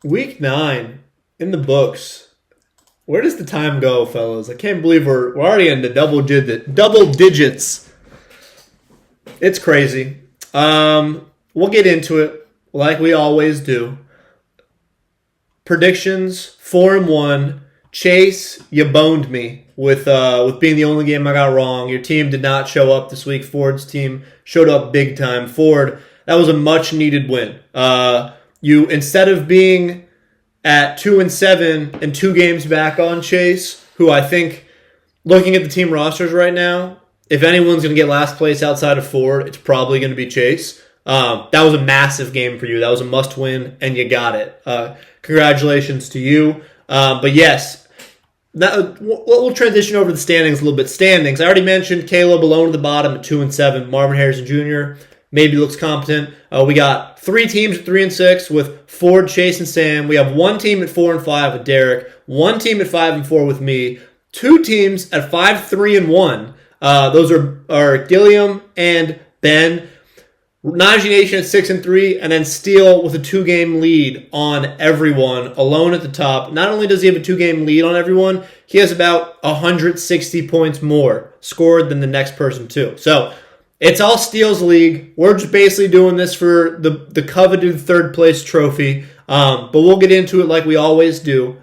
Week 9 in the books. Where does the time go, fellas? I can't believe we're already into double digits. It's crazy. We'll get into it like we always do. Predictions 4-1. Chase, you boned me with being the only game I got wrong. Your team did not show up this week. Ford's team showed up big time. Ford, that was a much needed win. You, instead of being at 2-7 and 2 games back on Chase, who I think, looking at the team rosters right now, if anyone's going to get last place outside of Ford, it's probably going to be Chase. That was a massive game for you. That was a must win, and you got it. Congratulations to you. But yes, we'll transition over to the standings a little bit. Standings. I already mentioned Caleb alone at the bottom at 2-7. Marvin Harrison Jr. maybe looks competent. We got 3 teams at 3-6 with Ford, Chase, and Sam. We have 1 team at 4-5 with Derek. 1 team at 5-4 with me. 2 teams at 5-3-1. Those are Gilliam and Ben. Najee Nation at 6-3, and then Steele with a 2-game lead on everyone, alone at the top. Not only does he have a 2-game lead on everyone, he has about 160 points more scored than the next person too. So it's all Steele's league. We're just basically doing this for the coveted 3rd place trophy. But we'll get into it like we always do.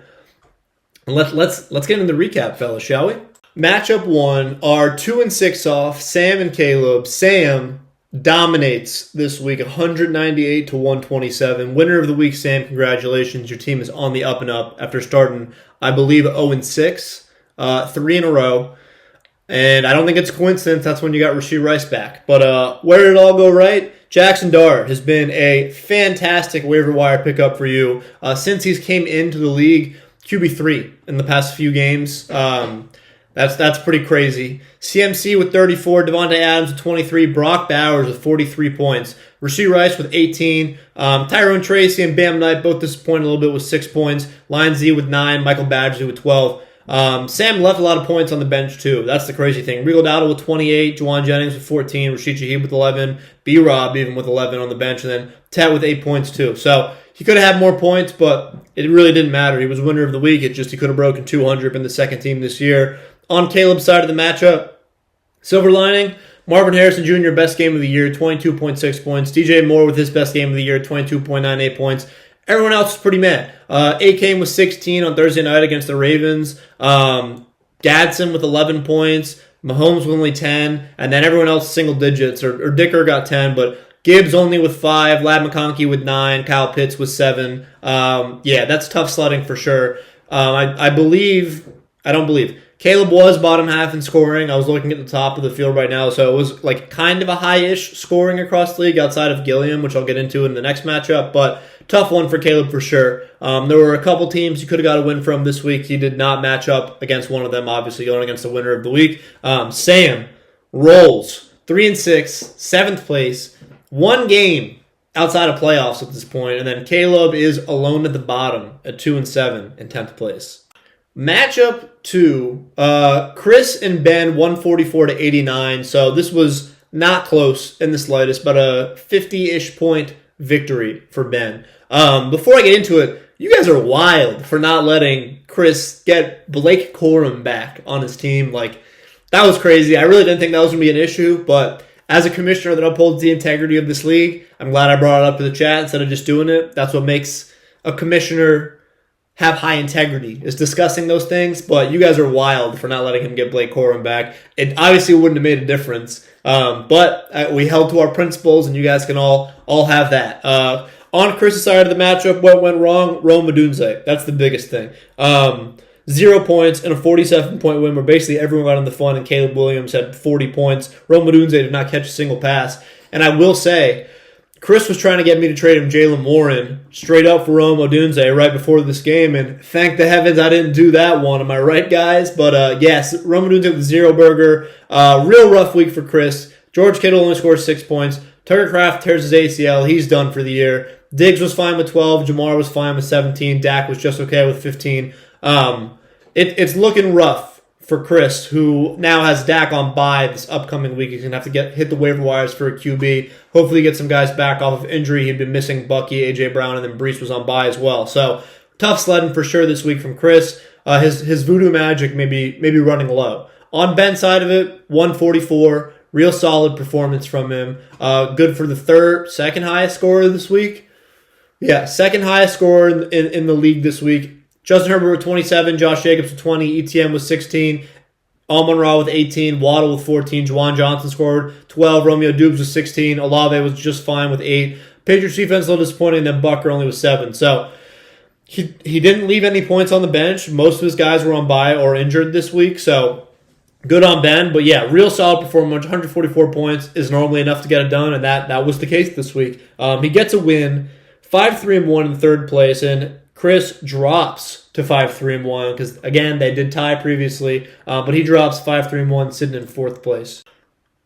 Let's get into the recap, fellas, shall we? Matchup 1 are 2-6 off, Sam and Caleb. Sam dominates this week, 198-127. Winner of the week, Sam. Congratulations. Your team is on the up and up after starting, I believe, 0-6, 3 in a row. And I don't think it's a coincidence. That's when you got Rashee Rice back. But where did it all go right? Jackson Dart has been a fantastic waiver wire pickup for you. Since he's came into the league, QB3 in the past few games. That's pretty crazy. CMC with 34, Devontae Adams with 23, Brock Bowers with 43 points, Rashee Rice with 18, Tyrone Tracy and Bam Knight both disappointed a little bit with 6 points, Lion Z with 9, Michael Badgley with 12. Sam left a lot of points on the bench too. That's the crazy thing. Regal Dowdle with 28, Juwan Jennings with 14, Rashid Shaheed with 11, B-Rob even with 11 on the bench, and then Ted with 8 points too. So he could have had more points, but it really didn't matter. He was winner of the week. It's just he could have broken 200 in the second team this year. On Caleb's side of the matchup, silver lining, Marvin Harrison Jr., best game of the year, 22.6 points. DJ Moore with his best game of the year, 22.98 points. Everyone else is pretty mad. A-Kane with 16 on Thursday night against the Ravens. Gadsden with 11 points. Mahomes with only 10. And then everyone else single digits. Or Dicker got 10, but Gibbs only with 5. Lad McConkey with 9. Kyle Pitts with 7. Yeah, that's tough sledding for sure. I don't believe. Caleb was bottom half in scoring. I was looking at the top of the field right now, so it was like kind of a high-ish scoring across the league outside of Gilliam, which I'll get into in the next matchup, but tough one for Caleb for sure. There were a couple teams you could have got a win from this week. He did not match up against one of them, obviously going against the winner of the week. Sam rolls 3-6, 7th place, 1 game outside of playoffs at this point, and then Caleb is alone at the bottom at 2-7 in 10th place. Matchup 2, Chris and Ben 144-89. So this was not close in the slightest, but a 50-ish point victory for Ben. Before I get into it, you guys are wild for not letting Chris get Blake Corum back on his team. Like, that was crazy. I really didn't think that was going to be an issue, but as a commissioner that upholds the integrity of this league, I'm glad I brought it up to the chat instead of just doing it. That's what makes a commissioner have high integrity, is discussing those things, but you guys are wild for not letting him get Blake Corum back. It obviously wouldn't have made a difference, but we held to our principles, and you guys can all have that. On Chris's side of the matchup, what went wrong? Rome Odunze. That's the biggest thing. 0 points and a 47-point win where basically everyone got in the fun, and Caleb Williams had 40 points. Rome Odunze did not catch a single pass. And I will say, Chris was trying to get me to trade him Jalen Warren straight up for Rome Odunze right before this game, and thank the heavens I didn't do that one. Am I right, guys? But yes, Rome Odunze with 0 burger. Real rough week for Chris. George Kittle only scores 6 points. Tucker Kraft tears his ACL. He's done for the year. Diggs was fine with 12. Jamar was fine with 17. Dak was just okay with 15. It's looking rough for Chris, who now has Dak on bye this upcoming week. He's going to have to hit the waiver wires for a QB. Hopefully get some guys back off of injury. He'd been missing Bucky, A.J. Brown, and then Brees was on bye as well. So tough sledding for sure this week from Chris. His voodoo magic may be running low. On Ben's side of it, 144. Real solid performance from him. Good for the second highest scorer this week. Yeah, second highest scorer in the league this week. Justin Herbert with 27, Josh Jacobs with 20, ETN with 16, Amon-Ra with 18, Waddle with 14, Juwan Johnson scored 12, Romeo Dubes with 16, Olave was just fine with 8. Patriots defense a little disappointing, then Bucker only with 7. So he didn't leave any points on the bench. Most of his guys were on bye or injured this week, so good on Ben. But yeah, real solid performance. 144 points is normally enough to get it done, and that was the case this week. He gets a win, 5-3-1 in third place, and Chris drops to 5-3-1 because, again, they did tie previously, but he drops 5-3-1, sitting in fourth place.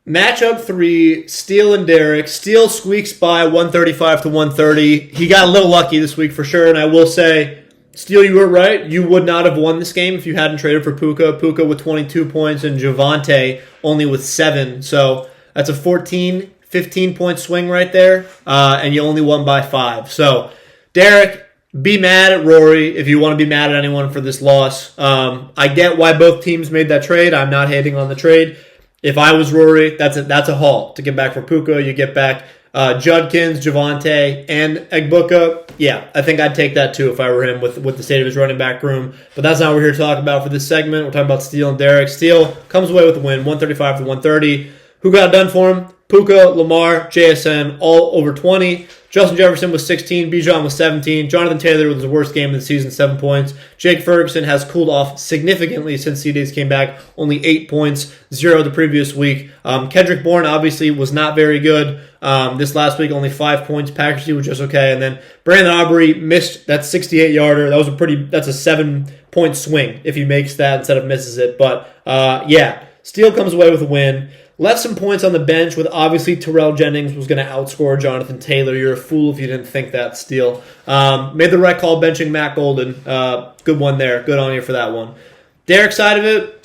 Matchup 3, Steele and Derek. Steele squeaks by 135-130. He got a little lucky this week for sure, and I will say, Steele, you were right. You would not have won this game if you hadn't traded for Puka. Puka with 22 points and Javonte only with 7. So that's a 14, 15-point swing right there, and you only won by 5. So, Derek, be mad at Rory if you want to be mad at anyone for this loss. I get why both teams made that trade. I'm not hating on the trade. If I was Rory, that's a haul to get back for Puka. You get back Judkins, Javonte, and Egbuka. Yeah, I think I'd take that too if I were him with the state of his running back room. But that's not what we're here to talk about for this segment. We're talking about Steele and Derek. Steele comes away with the win, 135-130. Who got it done for him? Puka, Lamar, JSN, all over 20. Justin Jefferson was 16. Bijan was 17. Jonathan Taylor was the worst game of the season, 7 points. Jake Ferguson has cooled off significantly since CDs came back, only 8 points, 0 the previous week. Kendrick Bourne obviously was not very good this last week, only 5 points. Packers was just okay. And then Brandon Aubrey missed that 68-yarder. That's a 7-point swing if he makes that instead of misses it. But yeah, Steele comes away with a win. Left some points on the bench with obviously Terrell Jennings was going to outscore Jonathan Taylor. You're a fool if you didn't think that, Steele. Made the right call benching Matt Golden. Good one there. Good on you for that one. Derek's side of it,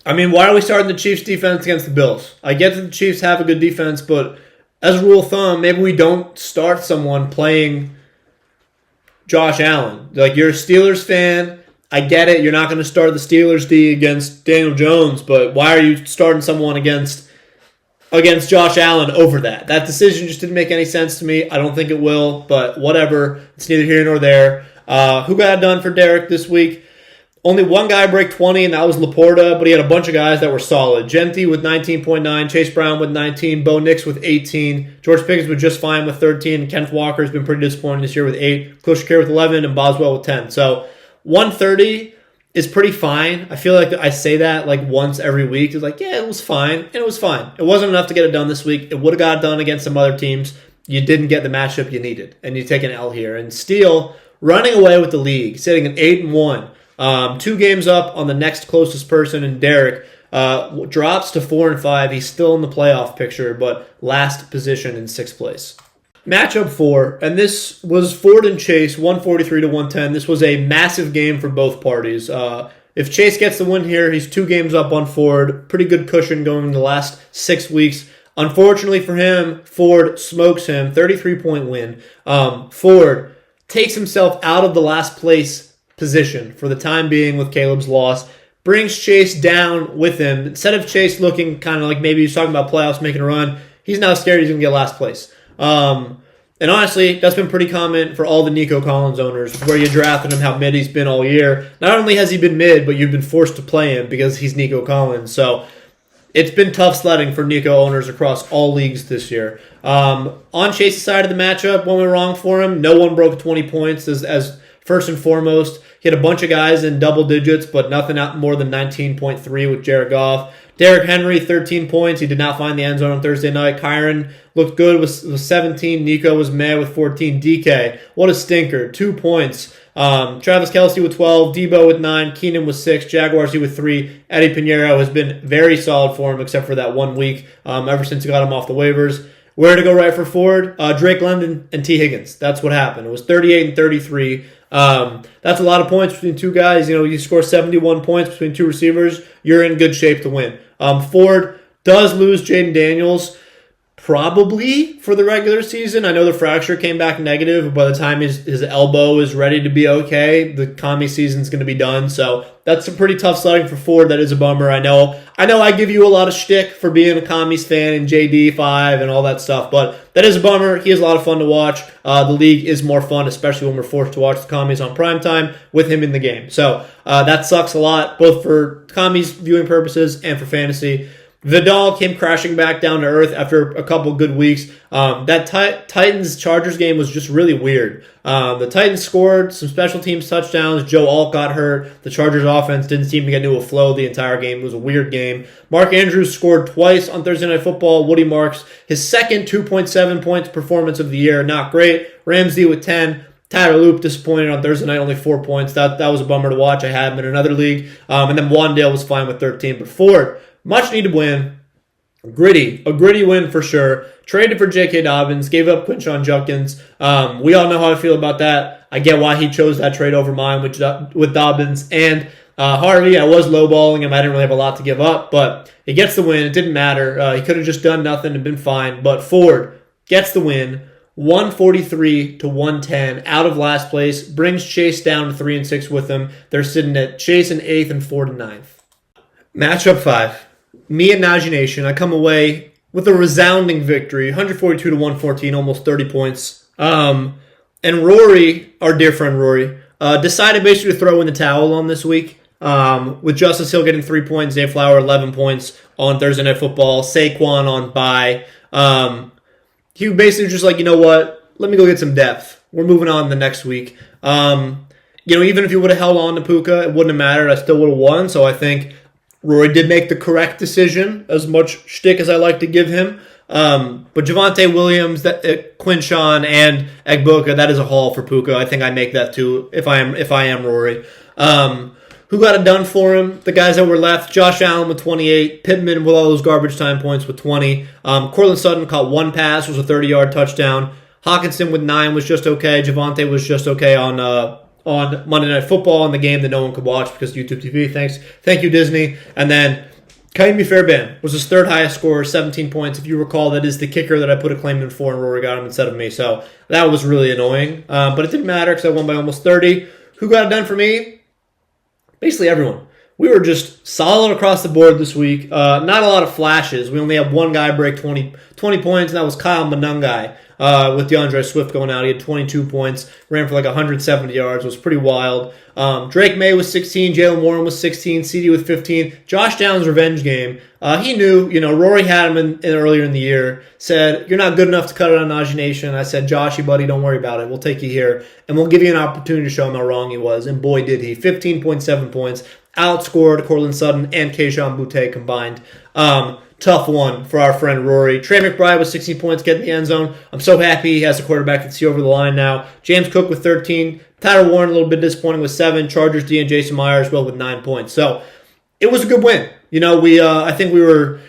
I mean, why are we starting the Chiefs defense against the Bills? I get that the Chiefs have a good defense, but as a rule of thumb, maybe we don't start someone playing Josh Allen. Like, you're a Steelers fan. I get it. You're not going to start the Steelers D against Daniel Jones, but why are you starting someone against Josh Allen over that? That decision just didn't make any sense to me. I don't think it will, but whatever. It's neither here nor there. Who got it done for Derek this week? Only one guy break 20, and that was Laporta, but he had a bunch of guys that were solid. Genti with 19.9, Chase Brown with 19, Bo Nix with 18, George Pickens was just fine with 13, and Kenneth Walker's been pretty disappointing this year with 8, Khalil Shakir with 11, and Boswell with 10. So 130 is pretty fine. I feel like I say that like once every week. It's like, yeah, it was fine, and it was fine. It wasn't enough to get it done this week. It would have got it done against some other teams. You didn't get the matchup you needed, and you take an L here. And Steele running away with the league, sitting at 8-1, 2 games up on the next closest person, and Derek drops to 4-5. He's still in the playoff picture, but last position in 6th place. Matchup 4, and this was Ford and Chase, 143-110. This was a massive game for both parties. If Chase gets the win here, he's 2 games up on Ford. Pretty good cushion going the last 6 weeks. Unfortunately for him, Ford smokes him, 33-point win. Ford takes himself out of the last place position for the time being with Caleb's loss, brings Chase down with him. Instead of Chase looking kind of like maybe he's talking about playoffs, making a run, he's now scared he's going to get last place. And honestly, that's been pretty common for all the Nico Collins owners, where you drafted him, how mid he's been all year. Not only has he been mid, but you've been forced to play him because he's Nico Collins. So it's been tough sledding for Nico owners across all leagues this year. On Chase's side of the matchup, what went wrong for him? No one broke 20 points as first and foremost. He had a bunch of guys in double digits, but nothing out more than 19.3 with Jared Goff. Derrick Henry, 13 points. He did not find the end zone on Thursday night. Kyron looked good with 17. Nico was mad with 14. DK, what a stinker. 2 points. Travis Kelce with 12. Debo with 9. Keenan with 6. Jaguars with 3. Eddie Pinheiro has been very solid for him except for that 1 week ever since he got him off the waivers. Where to go right for Ford? Drake London and T. Higgins. That's what happened. It was 38 and 33. That's a lot of points between two guys. You score 71 points between two receivers, you're in good shape to win. Ford does lose Jaden Daniels, probably for the regular season. I know the fracture came back negative, but by the time his elbow is ready to be okay, the commie season's going to be done. So that's a pretty tough sledding for Ford. That is a bummer. I know I give you a lot of shtick for being a commies fan and JD5 and all that stuff, but that is a bummer. He is a lot of fun to watch. The league is more fun, especially when we're forced to watch the commies on primetime with him in the game. So that sucks a lot, both for commies viewing purposes and for fantasy. Vidal came crashing back down to earth after a couple good weeks. That Titans-Chargers game was just really weird. The Titans scored some special teams touchdowns. Joe Alt got hurt. The Chargers offense didn't seem to get into a flow the entire game. It was a weird game. Mark Andrews scored twice on Thursday Night Football. Woody Marks, his second 2.7 points performance of the year. Not great. Ramsey with 10. Tyler Loop disappointed on Thursday night, only 4 points. That was a bummer to watch. I had him in another league. And then Wandale was fine with 13. But Ford, much needed win. A gritty win for sure. Traded for J.K. Dobbins, gave up Quinshon Judkins. We all know how I feel about that. I get why he chose that trade over mine with Dobbins and Harvey. I was lowballing him. I didn't really have a lot to give up, but he gets the win. It didn't matter. He could have just done nothing and been fine. But Ford gets the win. 143 to 110 out of last place, brings Chase down to 3-6 with him. They're sitting at Chase in 8th and Ford in 9th. Matchup 5. Me and Najee Nation, I come away with a resounding victory, 142 to 114, almost 30 points. And Rory, our dear friend Rory, decided basically to throw in the towel on this week. With Justice Hill getting 3 points, Zay Flower 11 points on Thursday Night Football, Saquon on bye. He basically just like, you know what, let me go get some depth. We're moving on the next week. Even if he would have held on to Puka, it wouldn't have mattered. I still would have won, so I think Rory did make the correct decision, as much shtick as I like to give him. But Javonte Williams, Quinshon, and Egbuka, that is a haul for Puka. I think I make that too if I am Rory. Who got it done for him? The guys that were left, Josh Allen with 28, Pittman with all those garbage time points with 20. Cortland Sutton caught one pass, was a 30-yard touchdown. Hawkinson with 9 was just okay. Javonte was just okay on Monday Night Football in the game that no one could watch because YouTube TV. Thank you, Disney. And then Kaimi Fairbairn was his third highest scorer, 17 points. If you recall, that is the kicker that I put a claim in for, and Rory got him instead of me. So that was really annoying. But it didn't matter because I won by almost 30. Who got it done for me? Basically everyone. We were just solid across the board this week. Not a lot of flashes. We only had one guy break 20 points, and that was Kyle Monangai. With DeAndre Swift going out, he had 22 points, ran for like 170 yards, was pretty wild. Drake May was 16, Jalen Warren was 16, CD with 15. Josh Downs' revenge game. He knew, Rory had him in earlier in the year, said, you're not good enough to cut it on Najee Nation. I said, Joshy, buddy, don't worry about it. We'll take you here, and we'll give you an opportunity to show him how wrong he was. And boy, did he. 15.7 points, outscored Cortland Sutton and Kayshon Boutte combined. Tough one for our friend Rory. Trey McBride with 16 points, getting the end zone. I'm so happy he has a quarterback that can see over the line now. James Cook with 13. Tyler Warren a little bit disappointing with 7. Chargers D and Jason Myers well with 9 points. So it was a good win. I think we were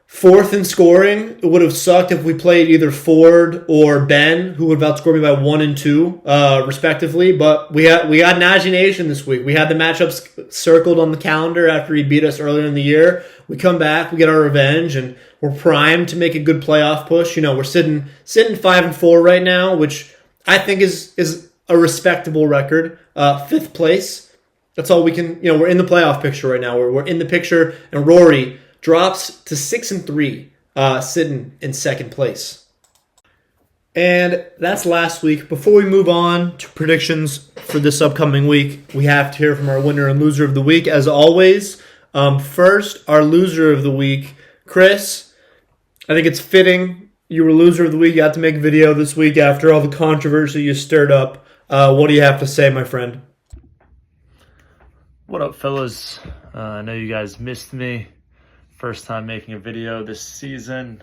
4th in scoring. It would have sucked if we played either Ford or Ben, who would have outscored me by 1 and 2, respectively. But we got Najee Nation this week. We had the matchups circled on the calendar after he beat us earlier in the year. We come back, we get our revenge, and we're primed to make a good playoff push. We're sitting 5-4 right now, which I think is a respectable record. 5th place. That's all we can. We're in the playoff picture right now. We're in the picture, and Rory drops to 6-3, sitting in 2nd place. And that's last week. Before we move on to predictions for this upcoming week, we have to hear from our winner and loser of the week, as always. First, our loser of the week, Chris. I think it's fitting. You were loser of the week. You had to make a video this week after all the controversy you stirred up. What do you have to say, my friend? What up, fellas? I know you guys missed me. First time making a video this season.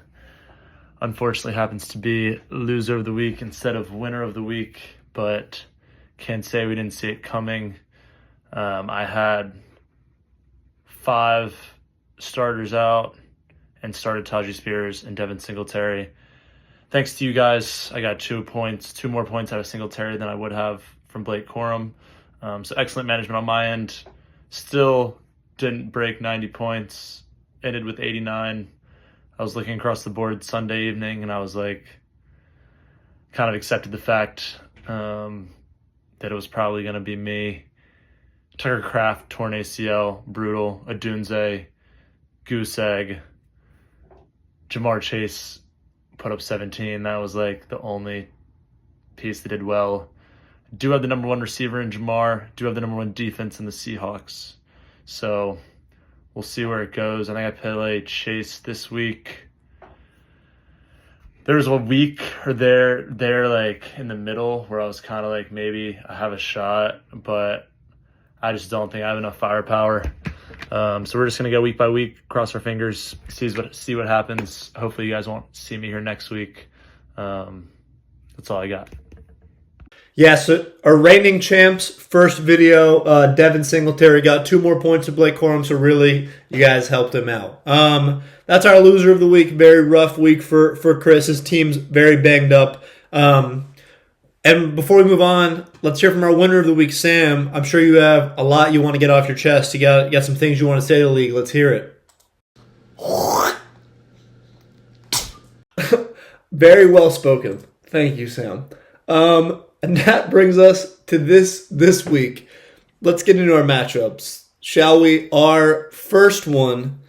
Unfortunately happens to be loser of the week instead of winner of the week, but can't say we didn't see it coming. I had 5 starters out and started Tajee Spears and Devin Singletary. thanks to you guys, I got 2 points, 2 more points out of Singletary than I would have from Blake Corum. So excellent management on my end. Still didn't break 90 points. Ended with 89. I was looking across the board Sunday evening, and I was like, kind of accepted the fact that it was probably going to be me. Tucker Kraft, torn ACL, brutal. Adunze, goose egg. Jamar Chase put up 17. That was like the only piece that did well. Do have the number 1 receiver in Jamar. Do have the number 1 defense in the Seahawks. So we'll see where it goes. I think I play Chase this week. There was a week or there like in the middle where I was kind of like, maybe I have a shot, but I just don't think I have enough firepower. So we're just gonna go week by week, cross our fingers, see what happens. Hopefully you guys won't see me here next week. That's all I got. Yeah, so our reigning champs, first video, Devin Singletary got 2 more points to Blake Corum, so really, you guys helped him out. That's our loser of the week. Very rough week for Chris. His team's very banged up. And before we move on, let's hear from our winner of the week, Sam. I'm sure you have a lot you want to get off your chest. You got some things you want to say to the league. Let's hear it. Very well spoken. Thank you, Sam. And that brings us to this week. Let's get into our matchups, shall we? Our first one,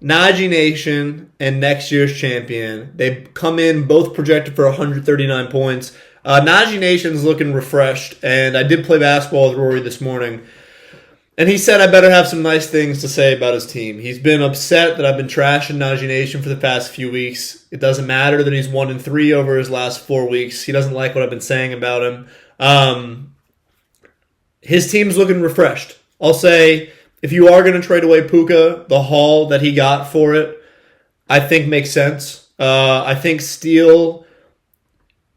Najee Nation and next year's champion. They come in both projected for 139 points. Najee Nation's looking refreshed, and I did play basketball with Rory this morning, and he said I better have some nice things to say about his team. He's been upset that I've been trashing Najee Nation for the past few weeks. It doesn't matter that he's 1-3 over his last 4 weeks. He doesn't like what I've been saying about him. His team's looking refreshed. I'll say, if you are going to trade away Puka, the haul that he got for it, I think makes sense. I think Steele,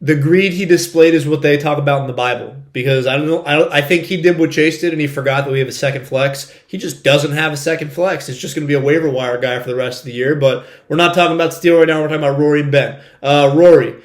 the greed he displayed is what they talk about in the Bible. Because I think he did what Chase did, and he forgot that we have a second flex. He just doesn't have a second flex. It's just going to be a waiver wire guy for the rest of the year. But we're not talking about Steele right now. We're talking about Rory and Ben. Rory,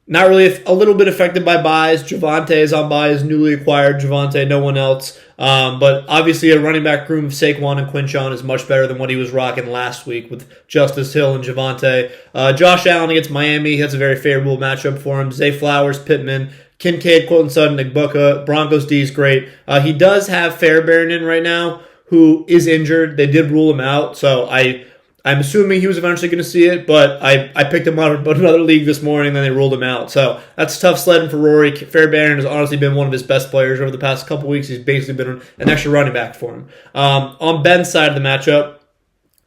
not really, a little bit affected by buys. Javonte is on buys, newly acquired Javonte, no one else. But obviously a running back room of Saquon and Quinshon is much better than what he was rocking last week with Justice Hill and Javonte. Josh Allen against Miami, that's a very favorable matchup for him. Zay Flowers, Pittman, Kincaid, Colton Sutton, Igbuka, Broncos D is great. He does have Fairbairn in right now, who is injured. They did rule him out, so I'm assuming he was eventually going to see it, but I picked him up in another league this morning, then they ruled him out. So that's tough sledding for Rory. Fairbairn has honestly been one of his best players over the past couple weeks. He's basically been an extra running back for him. On Ben's side of the matchup,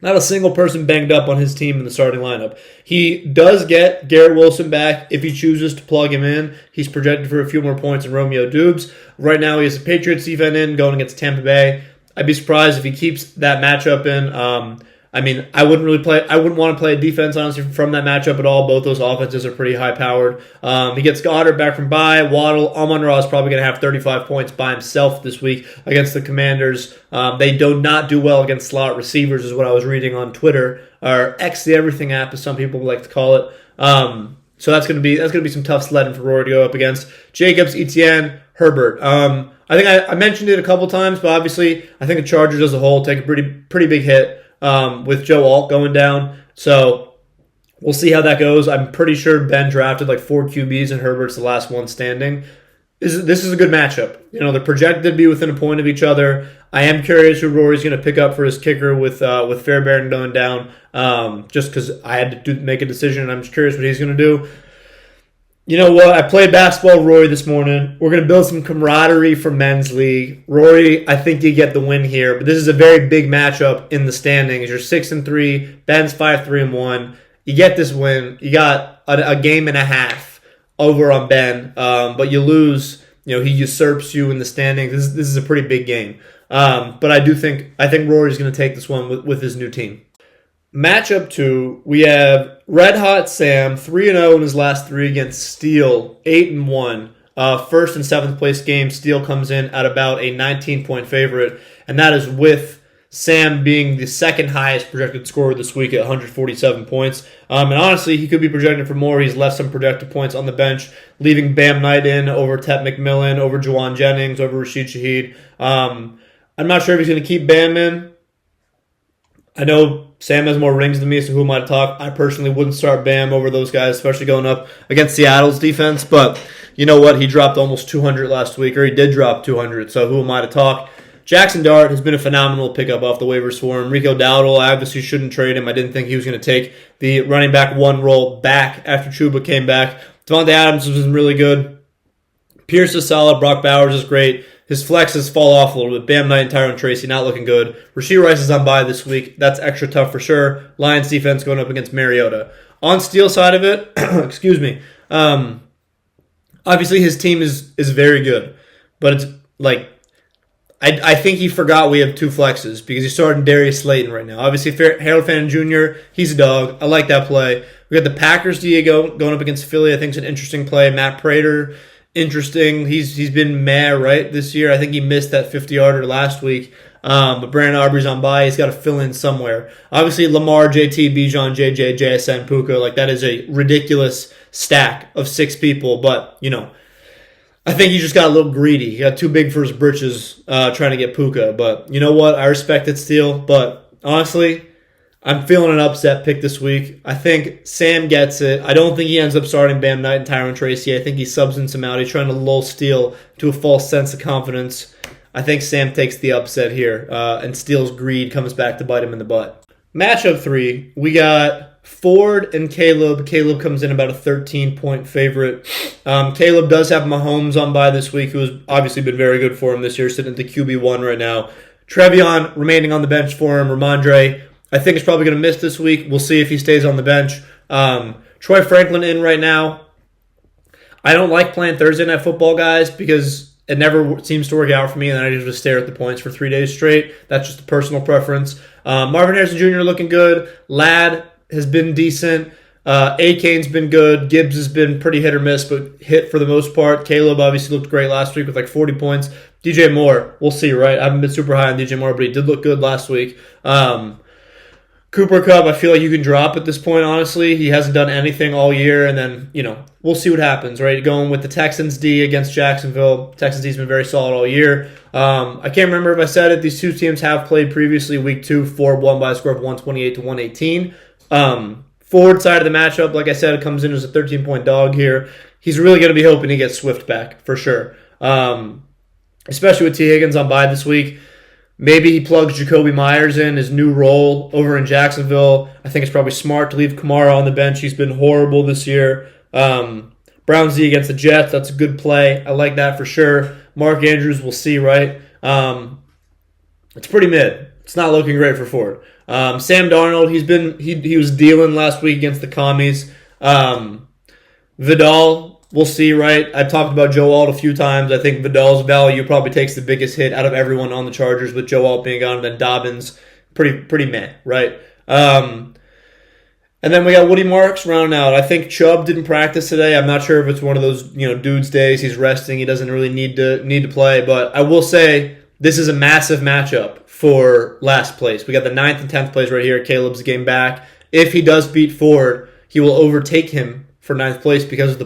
not a single person banged up on his team in the starting lineup. He does get Garrett Wilson back if he chooses to plug him in. He's projected for a few more points than Romeo Dubes. Right now he has a Patriots defense in going against Tampa Bay. I'd be surprised if he keeps that matchup in. I wouldn't want to play a defense, honestly, from that matchup at all. Both those offenses are pretty high-powered. He gets Goddard back from bye. Waddle, Amon-Ra is probably going to have 35 points by himself this week against the Commanders. They do not do well against slot receivers, is what I was reading on Twitter, or X the Everything app, as some people like to call it. So that's going to be some tough sledding for Rory to go up against. Jacobs, Etienne, Herbert. I think I mentioned it a couple times, but obviously I think the Chargers as a whole take a pretty big hit. With Joe Alt going down. So we'll see how that goes. I'm pretty sure Ben drafted like 4 QBs and Herbert's the last one standing. This is a good matchup. You know, they're projected to be within a point of each other. I am curious who Rory's going to pick up for his kicker with Fairbairn going down, just because I had to make a decision, and I'm just curious what he's going to do. You know what? I played basketball with Rory this morning. We're going to build some camaraderie for men's league. Rory, I think you get the win here, but this is a very big matchup in the standings. You're 6-3. Ben's 5-3-1. You get this win. You got a game and a half over on Ben, but you lose. You know, he usurps you in the standings. This is a pretty big game. But I think Rory's going to take this one with his new team. Matchup 2, we have Red Hot Sam, 3-0 in his last 3 against Steele, 8-1. First and 7th place game, Steele comes in at about a 19-point favorite, and that is with Sam being the second highest projected scorer this week at 147 points. And honestly, he could be projected for more. He's left some projected points on the bench, leaving Bam Knight in over Tet McMillan, over Juwan Jennings, over Rashid Shaheed. I'm not sure if he's going to keep Bam in. I know Sam has more rings than me, so who am I to talk? I personally wouldn't start Bam over those guys, especially going up against Seattle's defense. But you know what? He dropped almost 200 last week, or he did drop 200, so who am I to talk? Jackson Dart has been a phenomenal pickup off the waivers for him. Rico Dowdle, I obviously shouldn't trade him. I didn't think he was going to take the running back one role back after Chuba came back. Devontae Adams has been really good. Pierce is solid. Brock Bowers is great. His flexes fall off a little bit. Bam Knight and Tyron Tracy not looking good. Rashee Rice is on bye this week. That's extra tough for sure. Lions defense going up against Mariota. On Steele side of it, excuse me, obviously his team is very good. But it's like, I think he forgot we have two flexes because he's starting Darius Slayton right now. Obviously, Harold Fannin Jr., he's a dog. I like that play. We got the Packers Diego going up against Philly. I think it's an interesting play. Matt Prater, interesting. He's been meh, right, this year. I think he missed that 50-yarder last week. But Brandon Aubrey's on bye. He's got to fill in somewhere. Obviously, Lamar, JT, Bijan, JJ, JSN, Puka. Like, that is a ridiculous stack of 6 people. But, you know, I think he just got a little greedy. He got too big for his britches trying to get Puka. But you know what? I respect it, Steele. But honestly, I'm feeling an upset pick this week. I think Sam gets it. I don't think he ends up starting Bam Knight and Tyron Tracy. I think he subs in some out. He's trying to lull Steele to a false sense of confidence. I think Sam takes the upset here. And Steele's greed comes back to bite him in the butt. Matchup 3, we got Ford and Caleb. Caleb comes in about a 13-point favorite. Caleb does have Mahomes on bye this week, who has obviously been very good for him this year, sitting at the QB1 right now. Trevion remaining on the bench for him. Ramondre, I think, is probably going to miss this week. We'll see if he stays on the bench. Troy Franklin in right now. I don't like playing Thursday Night Football, guys, because it never seems to work out for me, and then I just stare at the points for 3 days straight. That's just a personal preference. Marvin Harrison Jr. looking good. Ladd has been decent. A-Kane's been good. Gibbs has been pretty hit or miss, but hit for the most part. Caleb obviously looked great last week with like 40 points. DJ Moore, we'll see, right? I haven't been super high on DJ Moore, but he did look good last week. Cooper Kupp, I feel like you can drop at this point, honestly. He hasn't done anything all year, and then, you know, we'll see what happens, right? Going with the Texans D against Jacksonville. Texans D's been very solid all year. I can't remember if I said it. These two teams have played previously. Week 2, Ford won by a score of 128 to 118. Forward side of the matchup, like I said, it comes in as a 13-point dog here. He's really going to be hoping he gets Swift back, for sure. Especially with T. Higgins on bye this week. Maybe he plugs Jacoby Myers in his new role over in Jacksonville. I think it's probably smart to leave Kamara on the bench. He's been horrible this year. Browns D against the Jets, that's a good play. I like that for sure. Mark Andrews, we'll see, right? It's pretty mid. It's not looking great for Ford. Sam Darnold, he was dealing last week against the Commies. Vidal, we'll see, right? I've talked about Joe Alt a few times. I think Vidal's value probably takes the biggest hit out of everyone on the Chargers with Joe Alt being gone, and then Dobbins, pretty meh, right? And then we got Woody Marks rounding out. I think Chubb didn't practice today. I'm not sure if it's one of those, dude's days. He's resting. He doesn't really need to play. But I will say this is a massive matchup for last place. We got the 9th and 10th place right here. Caleb's game back. If he does beat Ford, he will overtake him for 9th place because of the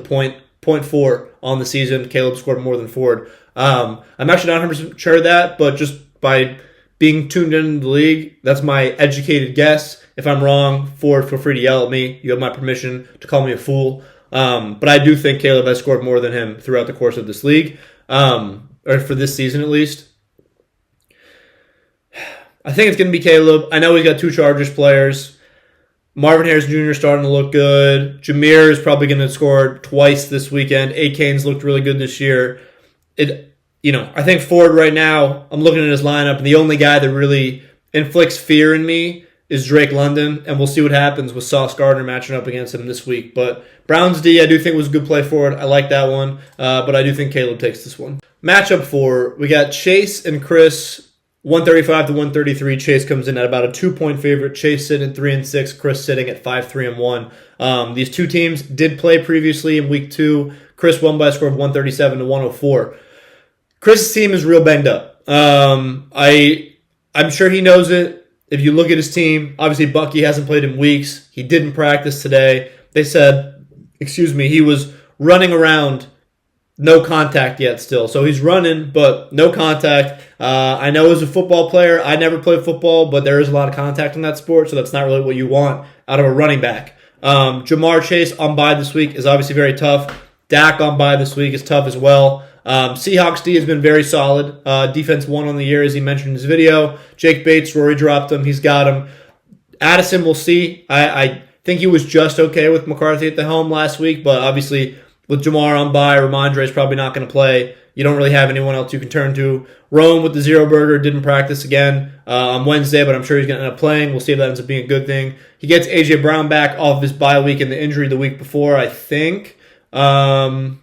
point 4 on the season. Caleb scored more than Ford. I'm actually not 100% sure of that, but just by being tuned into the league, that's my educated guess. If I'm wrong, Ford, feel free to yell at me. You have my permission to call me a fool. But I do think Caleb has scored more than him throughout the course of this league, or for this season at least. I think it's going to be Caleb. I know he's got 2 Chargers players. Marvin Harrison Jr. starting to look good. Jameer is probably going to score twice this weekend. A-Kane's looked really good this year. I think Ford right now, I'm looking at his lineup, and the only guy that really inflicts fear in me is Drake London, and we'll see what happens with Sauce Gardner matching up against him this week. But Browns D, I do think was a good play for it. I like that one, but I do think Caleb takes this one. Matchup 4, we got Chase and Chris, 135 to 133. Chase comes in at about a 2-point favorite. Chase sitting at 3-6. Chris sitting at 5-3-1. These two teams did play previously in week 2. Chris won by a score of 137 to 104. Chris's team is real banged up. I'm sure he knows it. If you look at his team, obviously Bucky hasn't played in weeks. He didn't practice today. They said, he was running around, no contact yet still. So he's running, but no contact. I know as a football player, I never played football, but there is a lot of contact in that sport, so that's not really what you want out of a running back. Jamar Chase on bye this week is obviously very tough. Dak on bye this week is tough as well. Seahawks D has been very solid. Defense 1 on the year, as he mentioned in his video. Jake Bates, Rory dropped him. He's got him. Addison, we'll see. I think he was just okay with McCarthy at the helm last week, but obviously with Jamar on bye, Ramondre is probably not going to play. You don't really have anyone else you can turn to. Rome with the zero burger didn't practice again on Wednesday, but I'm sure he's going to end up playing. We'll see if that ends up being a good thing. He gets A.J. Brown back off of his bye week and the injury the week before, I think. I'm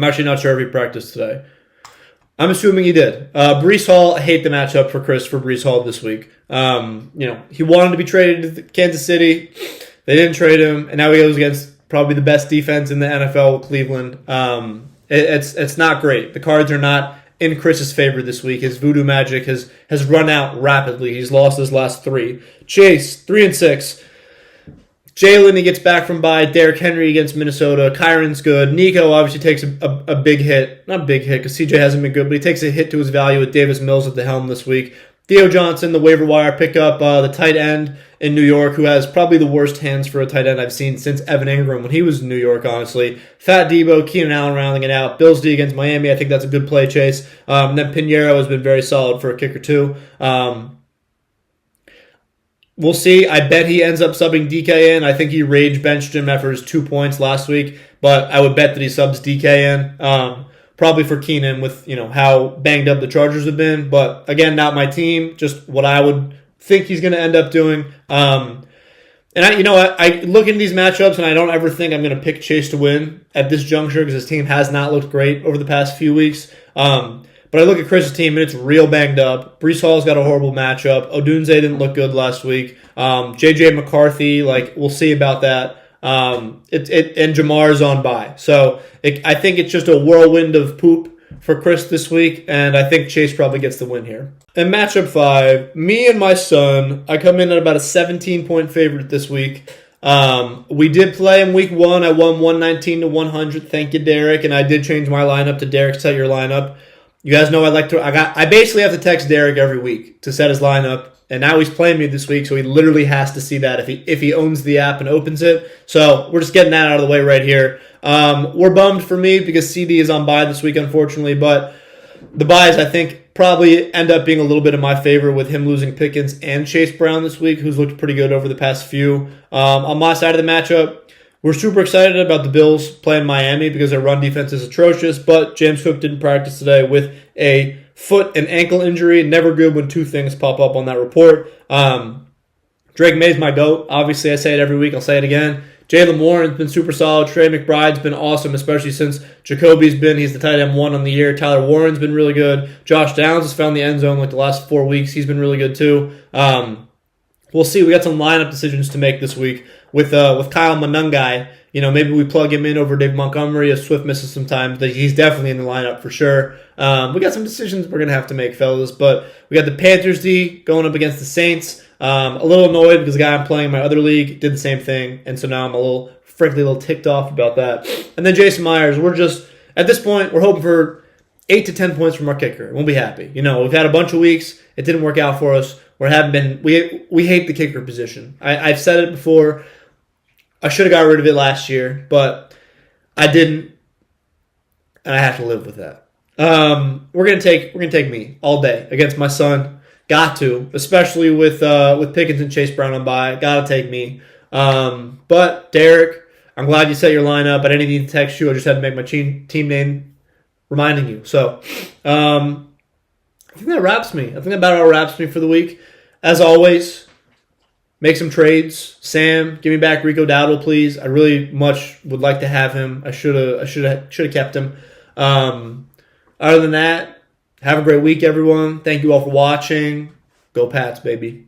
actually not sure if he practiced today. I'm assuming he did. Breece Hall, I hate the matchup for Breece Hall this week. He wanted to be traded to Kansas City. They didn't trade him, and now he goes against probably the best defense in the NFL with Cleveland. It's not great. The cards are not in Chris's favor this week. His voodoo magic has run out rapidly. He's lost his last 3. Chase, 3-6. Jalen, he gets back from bye. Derrick Henry against Minnesota. Kyron's good. Nico obviously takes a big hit. Not a big hit because CJ hasn't been good, but he takes a hit to his value with Davis Mills at the helm this week. Theo Johnson, the waiver wire pickup, the tight end in New York, who has probably the worst hands for a tight end I've seen since Evan Ingram when he was in New York, honestly. Fat Debo, Keenan Allen rounding it out. Bills D against Miami, I think that's a good play, Chase. And then Pinheiro has been very solid for a kicker, too. We'll see. I bet he ends up subbing DK in. I think he rage benched him after his 2 points last week, but I would bet that he subs DK in. Probably for Keenan with how banged up the Chargers have been. But again, not my team. Just what I would think he's going to end up doing. And I look into these matchups and I don't ever think I'm going to pick Chase to win at this juncture because his team has not looked great over the past few weeks. But I look at Chris's team, and it's real banged up. Breece Hall's got a horrible matchup. Odunze didn't look good last week. J.J. McCarthy, we'll see about that. And Jamar's on bye. So I think it's just a whirlwind of poop for Chris this week, and I think Chase probably gets the win here. In matchup 5, me and my son, I come in at about a 17-point favorite this week. We did play in week 1. I won 119-100. Thank you, Derek. And I did change my lineup to Derek set your lineup. You guys know I basically have to text Derek every week to set his lineup, and now he's playing me this week, so he literally has to see that if he owns the app and opens it. So we're just getting that out of the way right here. We're bummed for me because CD is on bye this week, unfortunately, but the byes I think probably end up being a little bit in my favor with him losing Pickens and Chase Brown this week, who's looked pretty good over the past few. On my side of the matchup, we're super excited about the Bills playing Miami because their run defense is atrocious, but James Cook didn't practice today with a foot and ankle injury. Never good when 2 things pop up on that report. Drake May's my GOAT. Obviously, I say it every week. I'll say it again. Jalen Warren's been super solid. Trey McBride's been awesome, especially since Jacoby's he's the tight end 1 on the year. Tyler Warren's been really good. Josh Downs has found the end zone the last 4 weeks. He's been really good too. We'll see. We got some lineup decisions to make this week with Kyle Monangai. Maybe we plug him in over Dave Montgomery if Swift misses some time. He's definitely in the lineup for sure. We got some decisions we're going to have to make, fellas. But we got the Panthers D going up against the Saints. A little annoyed because the guy I'm playing in my other league did the same thing. And so now I'm frankly a little ticked off about that. And then Jason Myers, at this point, we're hoping for 8 to 10 points from our kicker. We'll be happy. We've had a bunch of weeks. It didn't work out for us. We hate the kicker position. I've said it before. I should have got rid of it last year, but I didn't, and I have to live with that. We're gonna take me all day against my son. Got to, especially with Pickens and Chase Brown on bye. Gotta take me. But Derek, I'm glad you set your lineup. I didn't need to text you. I just had to make my team name reminding you. So I think that wraps me. I think that about all wraps me for the week. As always, make some trades. Sam, give me back Rico Dowdle, please. I really much would like to have him. I should have kept him. Other than that, have a great week, everyone. Thank you all for watching. Go Pats, baby.